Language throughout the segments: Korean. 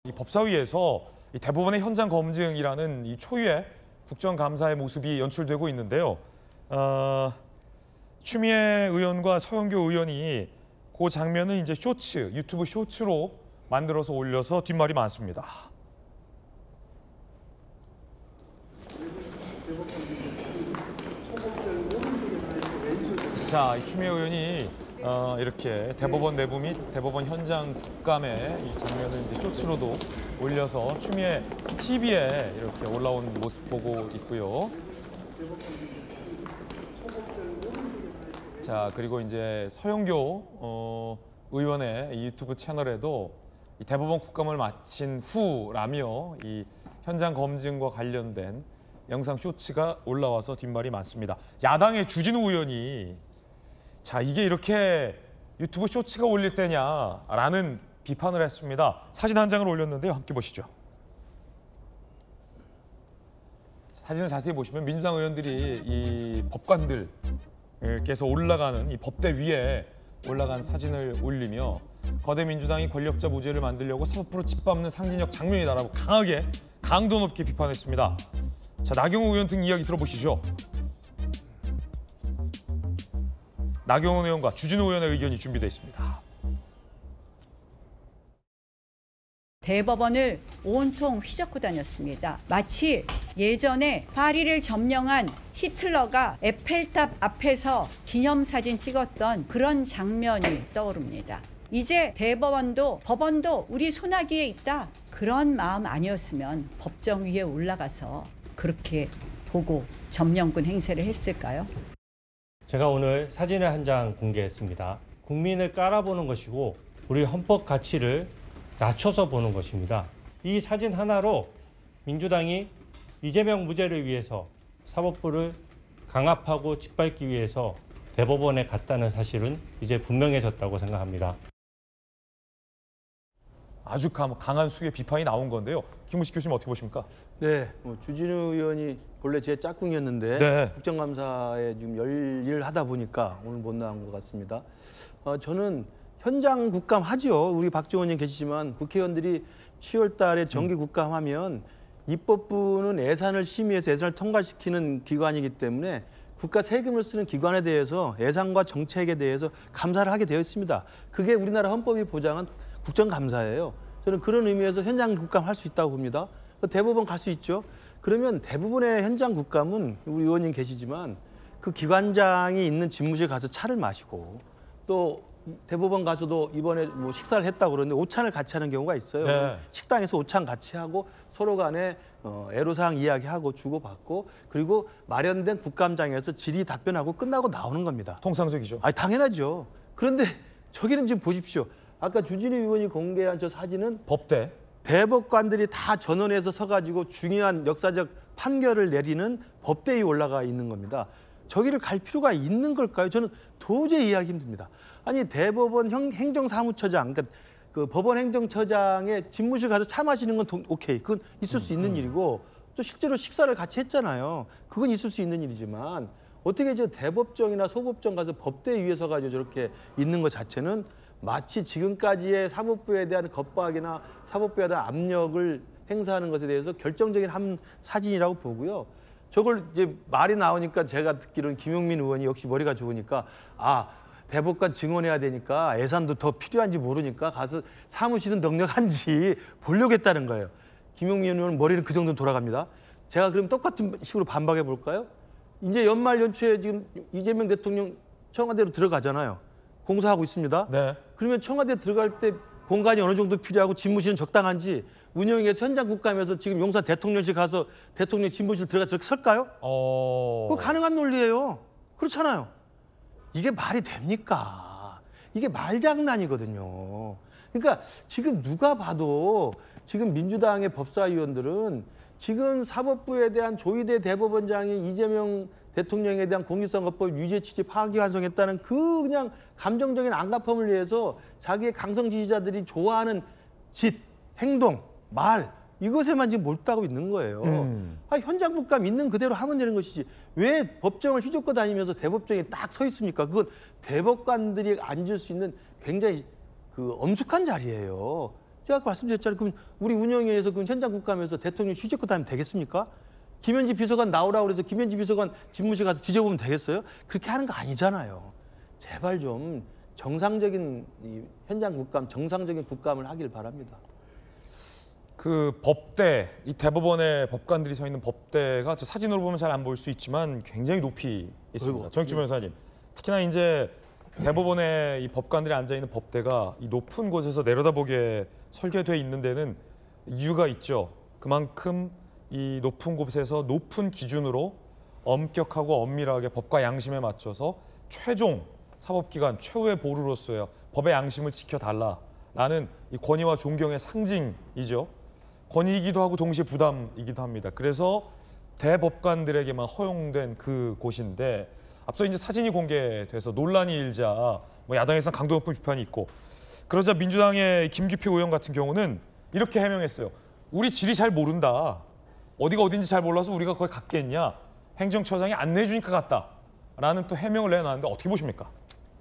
이 법사위에서 이 대법원의 현장 검증이라는 이 초유의 국정감사의 모습이 연출되고 있는데요. 추미애 의원과 서영교 의원이 그 장면을 이제 쇼츠, 유튜브 쇼츠로 만들어서 올려서 뒷말이 많습니다. 자, 이 추미애 의원이 이렇게 대법원 내부 및 대법원 현장 국감의 이 장면을 이제 쇼츠로도 올려서 추미애 TV에 이렇게 올라온 모습 보고 있고요. 자, 그리고 이제 서영교 의원의 이 유튜브 채널에도 이 대법원 국감을 마친 후라며 이 현장 검증과 관련된 영상 쇼츠가 올라와서 뒷말이 많습니다. 야당의 주진우 의원이 자, 이게 이렇게 유튜브 쇼츠가 올릴 때냐라는 비판을 했습니다. 사진 한 장을 올렸는데요. 함께 보시죠. 사진을 자세히 보시면 민주당 의원들이 이 법관들께서 올라가는 이 법대 위에 올라간 사진을 올리며 거대 민주당이 권력자 무죄를 만들려고 사법부로 짓밟는 상징적 장면이다라고 강하게 강도 높게 비판했습니다. 자, 나경원 의원 등 이야기 들어보시죠. 나경원 의원과 주진우 의원의 의견이 준비되어 있습니다. 대법원을 온통 휘젓고 다녔습니다. 마치 예전에 파리를 점령한 히틀러가 에펠탑 앞에서 기념사진 찍었던 그런 장면이 떠오릅니다. 이제 대법원도 법원도 우리 손아귀에 있다. 그런 마음 아니었으면 법정 위에 올라가서 그렇게 보고 점령군 행세를 했을까요? 제가 오늘 사진을 한 장 공개했습니다. 국민을 깔아보는 것이고 우리 헌법 가치를 낮춰서 보는 것입니다. 이 사진 하나로 민주당이 이재명 무죄를 위해서 사법부를 강압하고 짓밟기 위해서 대법원에 갔다는 사실은 이제 분명해졌다고 생각합니다. 아주 강한 수의 비판이 나온 건데요. 김무식 교수님 어떻게 보십니까? 네, 주진우 의원이 본래 제 짝꿍이었는데 네. 국정감사에 지금 열일을 하다 보니까 오늘 못 나온 것 같습니다. 저는 현장 국감 하죠. 우리 박지원 의원 계시지만 국회의원들이 10월 달에 정기 국감하면 입법부는 예산을 심의해서 예산을 통과시키는 기관이기 때문에 국가 세금을 쓰는 기관에 대해서 예산과 정책에 대해서 감사를 하게 되어 있습니다. 그게 우리나라 헌법이 보장한 국정감사예요. 저는 그런 의미에서 현장 국감 할 수 있다고 봅니다. 대법원 갈 수 있죠. 그러면 대부분의 현장 국감은 우리 의원님 계시지만 그 기관장이 있는 집무실 가서 차를 마시고 또 대법원 가서도 이번에 뭐 식사를 했다고 그러는데 오찬을 같이 하는 경우가 있어요. 네. 식당에서 오찬 같이 하고 서로 간에 애로사항 이야기하고 주고받고 그리고 마련된 국감장에서 질의 답변하고 끝나고 나오는 겁니다. 통상적이죠. 아니, 당연하죠. 그런데 저기는 지금 보십시오. 아까 주진우 의원이 공개한 저 사진은 법대. 대법관들이 다 전원해서 서가지고 중요한 역사적 판결을 내리는 법대에 올라가 있는 겁니다. 저기를 갈 필요가 있는 걸까요? 저는 도저히 이해하기 힘듭니다. 아니, 대법원 행정사무처장, 그러니까 그 법원 행정처장의 집무실 가서 차 마시는 건 오케이. 그건 있을 수 있는 일이고 또 실제로 식사를 같이 했잖아요. 그건 있을 수 있는 일이지만 어떻게 저 대법정이나 소법정 가서 법대 위에 서가지고 저렇게 있는 것 자체는 마치 지금까지의 사법부에 대한 겁박이나 사법부에 대한 압력을 행사하는 것에 대해서 결정적인 한 사진이라고 보고요. 저걸 이제 말이 나오니까 제가 듣기로는 김용민 의원이 역시 머리가 좋으니까 대법관 증언해야 되니까 예산도 더 필요한지 모르니까 가서 사무실은 넉넉한지 보려고 했다는 거예요. 김용민 의원 머리는 그 정도는 돌아갑니다. 제가 그럼 똑같은 식으로 반박해 볼까요? 이제 연말 연초에 지금 이재명 대통령 청와대로 들어가잖아요. 공사하고 있습니다. 네. 그러면 청와대 들어갈 때 공간이 어느 정도 필요하고 집무실은 적당한지 운영위에서 현장 국감에서 지금 용산 대통령실 가서 대통령 집무실 들어가서 저렇게 설까요? 그거 가능한 논리예요. 그렇잖아요. 이게 말이 됩니까? 이게 말장난이거든요. 그러니까 지금 누가 봐도 지금 민주당의 법사위원들은 지금 사법부에 대한 조희대 대법원장이 이재명 대통령에 대한 공직선거법 유죄 취지 파기환송했다는 그 그냥 감정적인 안갚음을 위해서 자기의 강성 지지자들이 좋아하는 짓, 행동, 말 이것에만 지금 몰두하고 있는 거예요. 현장 국감 있는 그대로 하면 되는 것이지 왜 법정을 휘젓고 다니면서 대법정에 딱 서 있습니까? 그건 대법관들이 앉을 수 있는 굉장히 그 엄숙한 자리예요. 제가 아까 말씀드렸잖아요. 그럼 우리 운영위에서 그 현장 국감에서 대통령 취재코 다니면 되겠습니까? 김현지 비서관 나오라고 그래서 김현지 비서관 집무실 가서 뒤져보면 되겠어요? 그렇게 하는 거 아니잖아요. 제발 좀 정상적인 이 현장 국감, 정상적인 국감을 하길 바랍니다. 그 법대, 이 대법원의 법관들이 서 있는 법대가 저 사진으로 보면 잘 안 보일 수 있지만 굉장히 높이 있습니다. 어이구. 정익주 변호사님, 특히나 이제 대법원의 이 법관들이 앉아 있는 법대가 이 높은 곳에서 내려다보게 설계돼 있는 데는 이유가 있죠. 그만큼 이 높은 곳에서 높은 기준으로 엄격하고 엄밀하게 법과 양심에 맞춰서 최종 사법기관 최후의 보루로서요 법의 양심을 지켜달라라는 이 권위와 존경의 상징이죠. 권위이기도 하고 동시에 부담이기도 합니다. 그래서 대법관들에게만 허용된 그 곳인데 앞서 이제 사진이 공개돼서 논란이 일자 뭐 야당에서는 강도 높은 비판이 있고 그러자 민주당의 김기표 의원 같은 경우는 이렇게 해명했어요. 우리 지리 잘 모른다. 어디가 어딘지 잘 몰라서 우리가 거기 갔겠냐. 행정처장이 안내해주니까 갔다라는 또 해명을 내놨는데 어떻게 보십니까?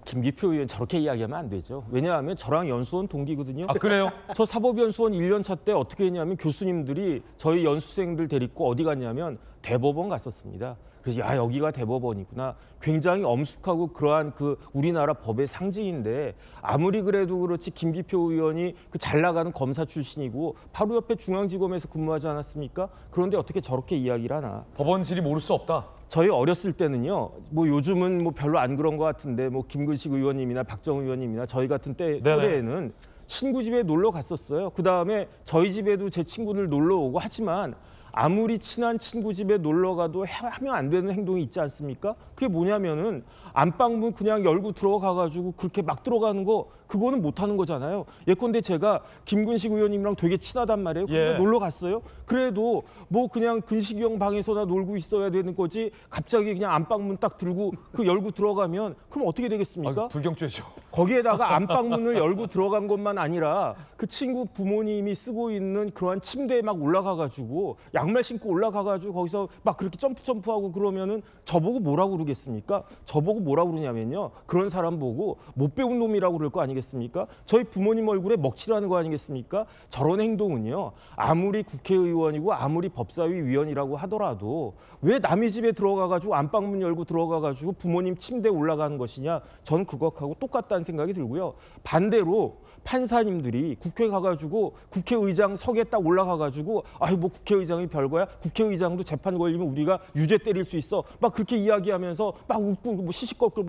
김기표 의원 저렇게 이야기하면 안 되죠. 왜냐하면 저랑 연수원 동기거든요. 아 그래요? 저 사법연수원 1년 차 때 어떻게 했냐면 교수님들이 저희 연수생들 데리고 어디 갔냐면 대법원 갔었습니다. 그래서 야 여기가 대법원이구나. 굉장히 엄숙하고 그러한 그 우리나라 법의 상징인데 아무리 그래도 그렇지 김기표 의원이 그 잘 나가는 검사 출신이고 바로 옆에 중앙지검에서 근무하지 않았습니까? 그런데 어떻게 저렇게 이야기를 하나. 법원 질이 모를 수 없다. 저희 어렸을 때는요. 뭐 요즘은 뭐 별로 안 그런 것 같은데 뭐 김근식 의원님이나 박정우 의원님이나 저희 같은 때에는 친구 집에 놀러 갔었어요. 그다음에 저희 집에도 제 친구들 놀러 오고 하지만 아무리 친한 친구 집에 놀러 가도 하면 안 되는 행동이 있지 않습니까? 그게 뭐냐면은 안방문 그냥 열고 들어가가지고 그렇게 막 들어가는 거 그거는 못 하는 거잖아요. 예컨대 제가 김근식 의원님이랑 되게 친하단 말이에요. 근데 예. 놀러 갔어요. 그래도 뭐 그냥 근식이 형 방에서나 놀고 있어야 되는 거지 갑자기 그냥 안방문 딱 들고 그 열고 들어가면 그럼 어떻게 되겠습니까? 아, 불경죄죠. 거기에다가 안방문을 열고 들어간 것만 아니라 그 친구 부모님이 쓰고 있는 그러한 침대에 막 올라가가지고 양말 신고 올라가가지고 거기서 막 그렇게 점프하고 그러면은 저보고 뭐라고 그러겠습니까? 저보고 뭐라고 그러냐면요. 그런 사람 보고 못 배운 놈이라고 그럴 거 아니겠습니까? 저희 부모님 얼굴에 먹칠하는 거 아니겠습니까? 저런 행동은요. 아무리 국회의원이고 아무리 법사위 위원이라고 하더라도 왜 남의 집에 들어가가지고 안방문 열고 들어가가지고 부모님 침대에 올라가는 것이냐? 저는 그것하고 똑같다는 생각이 들고요. 반대로 판사님들이 국회 가가지고 국회의장 석에 딱 올라가가지고 아이 뭐 국회의장이 별거야? 국회의장도 재판 걸리면 우리가 유죄 때릴 수 있어. 막 그렇게 이야기하면서 막 웃고 뭐 시시껄껄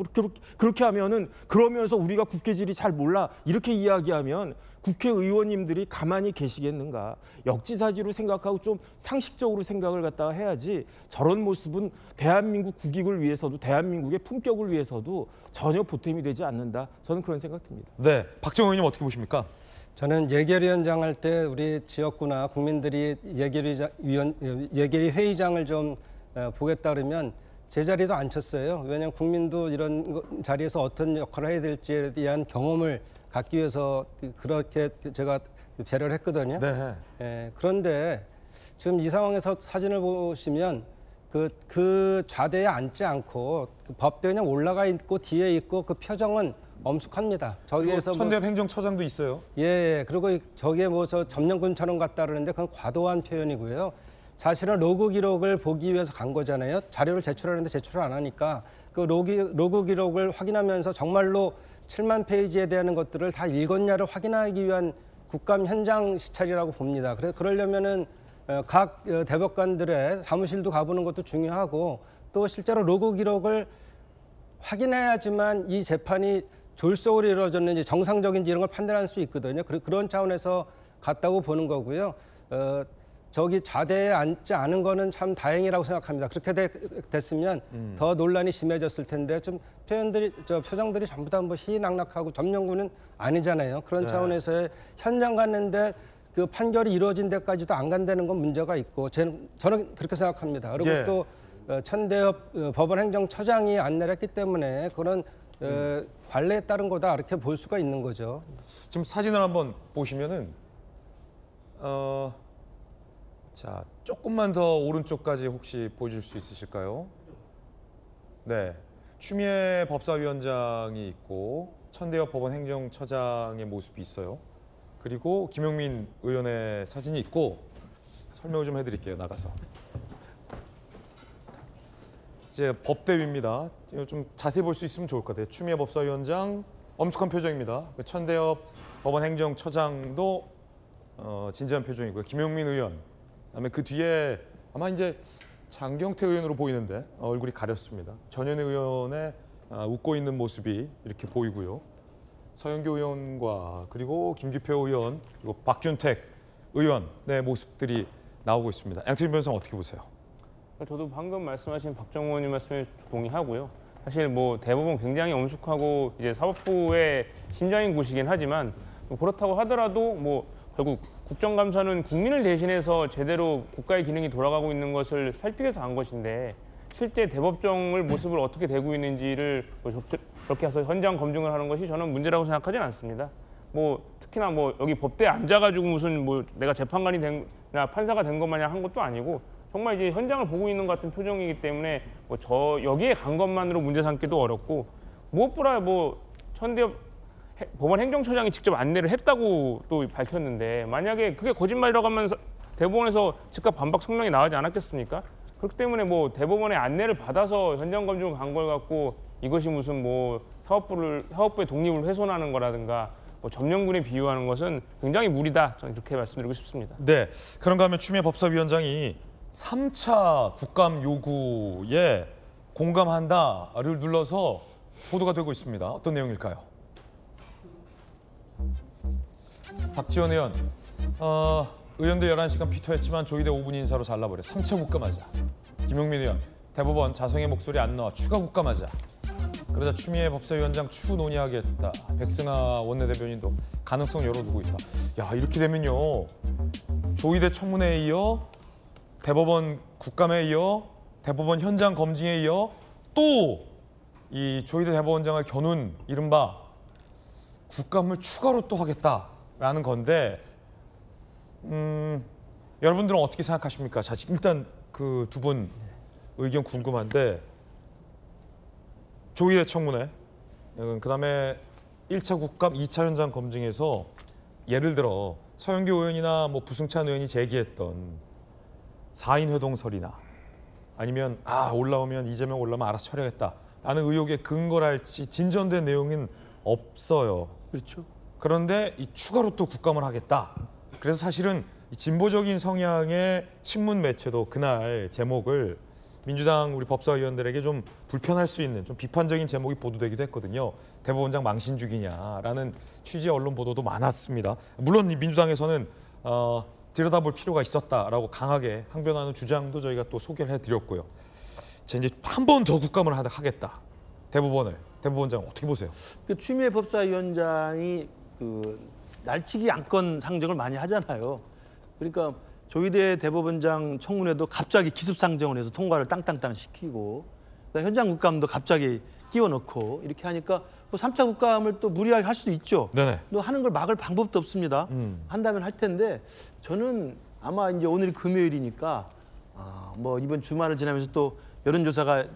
그렇게 하면은 그러면서 우리가 국회질이 잘 몰라 이렇게 이야기하면 국회의원님들이 가만히 계시겠는가? 역지사지로 생각하고 좀 상식적으로 생각을 갖다가 해야지 저런 모습은 대한민국 국익을 위해서도 대한민국의 품격을 위해서도 전혀 보탬이 되지 않는다. 저는 그런 생각 듭니다. 네, 박정우 의원님 어떻게 보십니까? 저는 예결위원장 할 때 우리 지역구나 국민들이 예결위 회의장을 좀 보겠다 그러면 제 자리도 안 쳤어요. 왜냐하면 국민도 이런 자리에서 어떤 역할을 해야 될지에 대한 경험을 갖기 위해서 그렇게 제가 배려를 했거든요. 네. 그런데 지금 이 상황에서 사진을 보시면 그 좌대에 앉지 않고 그 법대에 그냥 올라가 있고 뒤에 있고 그 표정은 엄숙합니다. 저기에서 천대엽 행정처장도 있어요. 예, 그리고 저기에 뭐 저 점령군처럼 갔다 그러는데 그건 과도한 표현이고요. 사실은 로그 기록을 보기 위해서 간 거잖아요. 자료를 제출하는데 제출을 안 하니까 그 로그 기록을 확인하면서 정말로 7만 페이지에 대한 것들을 다 읽었냐를 확인하기 위한 국감 현장 시찰이라고 봅니다. 그러려면은 각 대법관들의 사무실도 가보는 것도 중요하고 또 실제로 로그 기록을 확인해야지만 이 재판이 졸속으로 이루어졌는지 정상적인지 이런 걸 판단할 수 있거든요. 그런 차원에서 갔다고 보는 거고요. 저기 좌대에 앉지 않은 거는 참 다행이라고 생각합니다. 그렇게 됐으면 더 논란이 심해졌을 텐데 좀 표정들이 전부 다 뭐 희낙낙하고 점령군은 아니잖아요. 그런 차원에서의 현장 갔는데 그 판결이 이루어진 데까지도 안 간다는 건 문제가 있고 저는 그렇게 생각합니다. 그리고 예. 또 천대엽 법원 행정처장이 안내를 했기 때문에 그런 관례에 따른 거다 이렇게 볼 수가 있는 거죠. 지금 사진을 한번 보시면은 자, 조금만 더 오른쪽까지 혹시 보여줄 수 있으실까요? 네, 추미애 법사위원장이 있고 천대엽 법원 행정처장의 모습이 있어요. 그리고 김용민 의원의 사진이 있고 설명을 좀 해드릴게요. 나가서. 이제 법대위입니다. 좀 자세히 볼 수 있으면 좋을 것 같아요. 추미애 법사위원장 엄숙한 표정입니다. 천대엽 법원 행정처장도 진지한 표정이고요. 김용민 의원, 그다음에 그 뒤에 아마 이제 장경태 의원으로 보이는데 얼굴이 가렸습니다. 전현희 의원의 웃고 있는 모습이 이렇게 보이고요. 서영교 의원과 그리고 김규표 의원 그리고 박준택 의원의 모습들이 나오고 있습니다. 양태진 변호사 어떻게 보세요? 저도 방금 말씀하신 박정호 의원님 말씀에 동의하고요. 사실 뭐 대법원 굉장히 엄숙하고 이제 사법부의 심장인 곳이긴 하지만 그렇다고 하더라도 뭐 결국 국정감사는 국민을 대신해서 제대로 국가의 기능이 돌아가고 있는 것을 살피기 위해서 한 것인데 실제 대법정을 모습을 어떻게 되고 있는지를 그렇게 해서 현장 검증을 하는 것이 저는 문제라고 생각하지는 않습니다. 뭐 특히나 뭐 여기 법대에 앉아가지고 무슨 뭐 내가 재판관이 된나 판사가 된 것 마냥 한 것도 아니고 정말 이제 현장을 보고 있는 것 같은 표정이기 때문에 뭐 저 여기에 간 것만으로 문제 삼기도 어렵고 무엇보다 뭐 천대엽 법원 행정처장이 직접 안내를 했다고 또 밝혔는데 만약에 그게 거짓말이라고 하면 대법원에서 즉각 반박 성명이 나오지 않았겠습니까? 그렇기 때문에 뭐 대법원의 안내를 받아서 현장 검증을 간 걸 갖고 이것이 무슨 뭐 사법부의 독립을 훼손하는 거라든가 뭐 점령군에 비유하는 것은 굉장히 무리다. 저는 이렇게 말씀드리고 싶습니다. 네, 그런가 하면 추미애 법사위원장이 3차 국감 요구에 공감한다를 눌러서 보도가 되고 있습니다. 어떤 내용일까요? 박지원 의원, 의원들 11시간 피토했지만 조희대 5분 인사로 잘라버려. 3차 국감하자. 김용민 의원, 대법원 자성의 목소리 안 나와. 추가 국감하자. 그러자 추미애 법사위원장 추후 논의하겠다. 백승하 원내대변인도 가능성 열어두고 있다. 야, 이렇게 되면요. 조희대 청문회에 이어 대법원 국감에 이어 대법원 현장 검증에 이어 또 이 조희대 대법원장을 겨눈 이른바 국감을 추가로 또 하겠다라는 건데 여러분들은 어떻게 생각하십니까? 자, 일단 그 두 분 의견 궁금한데 조희대 청문회, 그다음에 1차 국감, 2차 현장 검증에서 예를 들어 서영교 의원이나 뭐 부승찬 의원이 제기했던 4인 회동설이나 아니면 올라오면 이재명 올라오면 알아서 처리하겠다라는 의혹에 근거랄지 진전된 내용은 없어요. 그렇죠. 그런데 이 추가로 또 국감을 하겠다. 그래서 사실은 이 진보적인 성향의 신문 매체도 그날 제목을 민주당 우리 법사위원들에게 좀 불편할 수 있는 좀 비판적인 제목이 보도되기도 했거든요. 대법원장 망신주기냐라는 취지의 언론 보도도 많았습니다. 물론 이 민주당에서는 들여다볼 필요가 있었다라고 강하게 항변하는 주장도 저희가 또 소개를 해드렸고요. 자, 이제 한 번 더 국감을 하겠다. 대법원장 어떻게 보세요? 그 추미애 법사위원장이 그 날치기 안건 상정을 많이 하잖아요. 그러니까 조희대 대법원장 청문회도 갑자기 기습 상정을 해서 통과를 땅땅땅 시키고 현장 국감도 갑자기 끼워 넣고 이렇게 하니까 뭐 3차 국감을 또 무리하게 할 수도 있죠. 네네. 또 하는 걸 막을 방법도 없습니다. 한다면 할 텐데 저는 아마 이제 오늘이 금요일이니까 뭐 이번 주말을 지나면서 또 여론조사가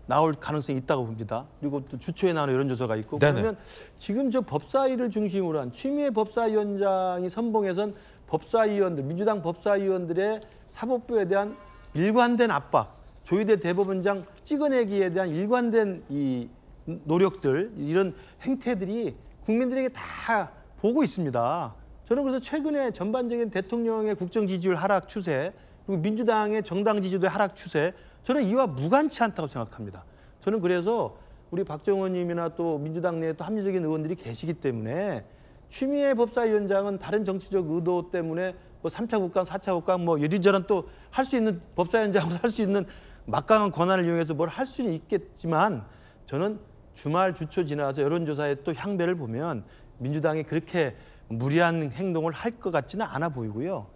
나올 가능성이 있다고 봅니다. 그리고 또 주초에 나오는 여론조사가 있고 네네. 그러면 지금 저 법사위를 중심으로 한 추미애 법사위원장이 선봉해선 법사위원들, 민주당 법사위원들의 사법부에 대한 일관된 압박, 조희대 대법원장 찍어내기에 대한 일관된 이 노력들, 이런 행태들이 국민들에게 다 보고 있습니다. 저는 그래서 최근에 전반적인 대통령의 국정 지지율 하락 추세, 그리고 민주당의 정당 지지도의 하락 추세, 저는 이와 무관치 않다고 생각합니다. 저는 그래서 우리 박정원 님이나 또 민주당 내에 또 합리적인 의원들이 계시기 때문에 추미애 법사위원장은 다른 정치적 의도 때문에 뭐 3차 국감, 4차 국감 뭐 이리저리 또 할 수 있는 법사위원장으로 할 수 있는 막강한 권한을 이용해서 뭘 할 수는 있겠지만 저는 주말 주초 지나서 여론조사의 또 향배를 보면 민주당이 그렇게 무리한 행동을 할 것 같지는 않아 보이고요.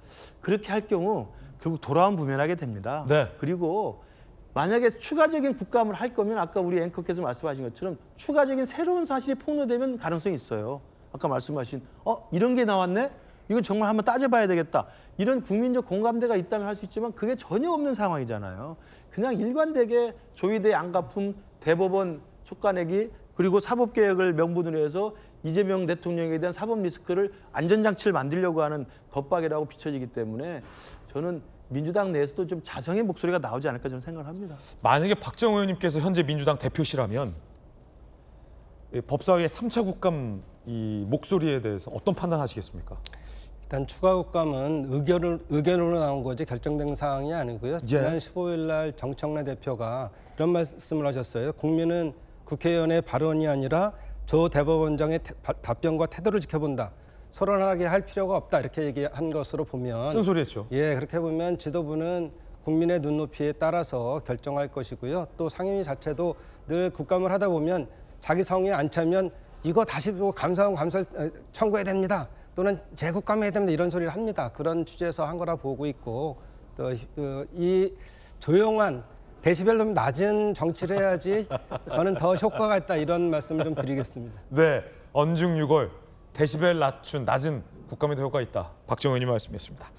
그렇게 할 경우 결국 돌아온 부면하게 됩니다. 네. 그리고 만약에 추가적인 국감을 할 거면 아까 우리 앵커께서 말씀하신 것처럼 추가적인 새로운 사실이 폭로되면 가능성이 있어요. 아까 말씀하신 이런 게 나왔네? 이건 정말 한번 따져봐야 되겠다. 이런 국민적 공감대가 있다면 할 수 있지만 그게 전혀 없는 상황이잖아요. 그냥 일관되게 조희대 안가품, 대법원 촉가내기, 그리고 사법개혁을 명분으로 해서 이재명 대통령에 대한 사법 리스크를 안전장치를 만들려고 하는 겁박이라고 비춰지기 때문에 저는 민주당 내에서도 좀 자성의 목소리가 나오지 않을까 저는 생각을 합니다. 만약에 박정호 의원님께서 현재 민주당 대표시라면 이 법사위의 3차 국감 이 목소리에 대해서 어떤 판단하시겠습니까? 일단 추가 국감은 의견으로 나온 거지 결정된 사항이 아니고요. 지난 15일 날 정청래 대표가 이런 말씀을 하셨어요. 국민은 국회의원의 발언이 아니라 조 대법원장의 답변과 태도를 지켜본다. 소란하게 할 필요가 없다. 이렇게 얘기한 것으로 보면 쓴소리했죠. 예, 그렇게 보면 지도부는 국민의 눈높이에 따라서 결정할 것이고요. 또 상임위 자체도 늘 국감을 하다 보면 자기 성에 안 차면 이거 다시 또 감사원 감사 청구해야 됩니다. 또는 재국감해야 됩니다. 이런 소리를 합니다. 그런 취지에서 한 거라 보고 있고 또 이 조용한 데시벨 좀 낮은 정치를 해야지 저는 더 효과가 있다 이런 말씀을 좀 드리겠습니다. 네, 언중 6월 데시벨 낮춘 낮은 국감에 더 효과가 있다. 박정호 의원님 말씀이었습니다.